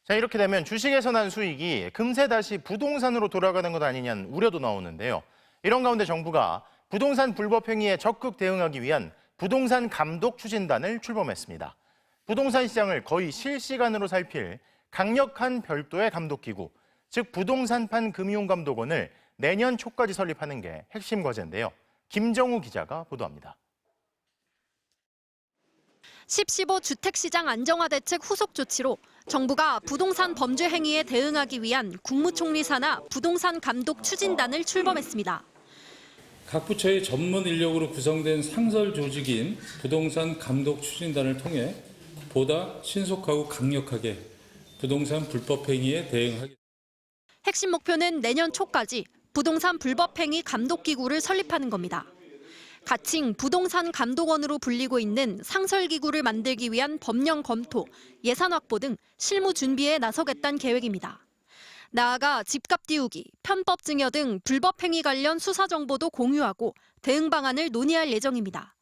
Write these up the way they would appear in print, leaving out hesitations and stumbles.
자, 이렇게 되면 주식에서 난 수익이 금세 다시 부동산으로 돌아가는 것 아니냐는 우려도 나오는데요. 이런 가운데 정부가 부동산 불법 행위에 적극 대응하기 위한 부동산 감독 추진단을 출범했습니다. 부동산 시장을 거의 실시간으로 살필 강력한 별도의 감독기구, 즉 부동산판 금융감독원을 내년 초까지 설립하는 게 핵심 과제인데요. 김정우 기자가 보도합니다. 10.15 주택시장 안정화 대책 후속 조치로 정부가 부동산 범죄 행위에 대응하기 위한 국무총리 산하 부동산 감독 추진단을 출범했습니다. 각 부처의 전문 인력으로 구성된 상설 조직인 부동산 감독 추진단을 통해 보다 신속하고 강력하게 부동산 불법 행위에 대응하겠습니다. 핵심 목표는 내년 초까지 부동산 불법 행위 감독 기구를 설립하는 겁니다. 가칭 부동산 감독원으로 불리고 있는 상설 기구를 만들기 위한 법령 검토, 예산 확보 등 실무 준비에 나서겠다는 계획입니다. 나아가 집값 띄우기, 편법 증여 등 불법 행위 관련 수사 정보도 공유하고 대응 방안을 논의할 예정입니다.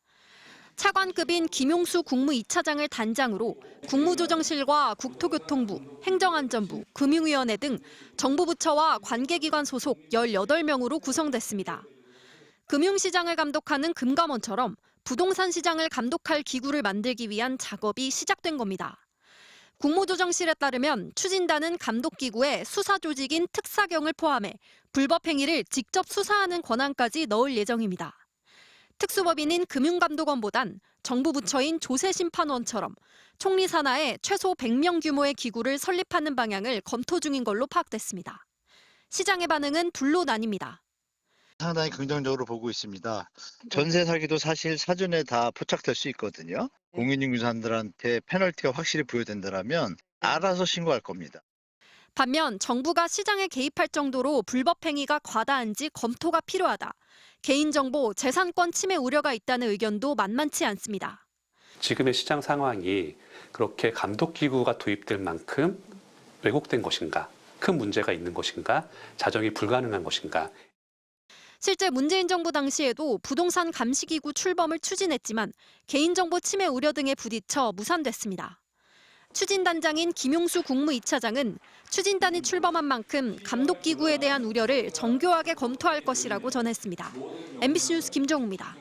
차관급인 김용수 국무 2차장을 단장으로 국무조정실과 국토교통부, 행정안전부, 금융위원회 등 정부 부처와 관계기관 소속 18명으로 구성됐습니다. 금융시장을 감독하는 금감원처럼 부동산 시장을 감독할 기구를 만들기 위한 작업이 시작된 겁니다. 국무조정실에 따르면 추진단은 감독기구에 수사조직인 특사경을 포함해 불법 행위를 직접 수사하는 권한까지 넣을 예정입니다. 특수법인인 금융감독원보단 정부 부처인 조세심판원처럼 총리 산하에 최소 100명 규모의 기구를 설립하는 방향을 검토 중인 걸로 파악됐습니다. 시장의 반응은 둘로 나뉩니다. 상당히 긍정적으로 보고 있습니다. 전세 사기도 사실 사전에 다 포착될 수 있거든요. 공인중개사들한테 페널티가 확실히 부여된다면 알아서 신고할 겁니다. 반면 정부가 시장에 개입할 정도로 불법 행위가 과다한지 검토가 필요하다. 개인정보, 재산권 침해 우려가 있다는 의견도 만만치 않습니다. 지금의 시장 상황이 그렇게 감독기구가 도입될 만큼 왜곡된 것인가, 큰 문제가 있는 것인가, 자정이 불가능한 것인가. 실제 문재인 정부 당시에도 부동산 감시기구 출범을 추진했지만 개인정보 침해 우려 등에 부딪혀 무산됐습니다. 추진단장인 김용수 국무 2차장은 추진단이 출범한 만큼 감독기구에 대한 우려를 정교하게 검토할 것이라고 전했습니다. MBC 뉴스 김정우입니다.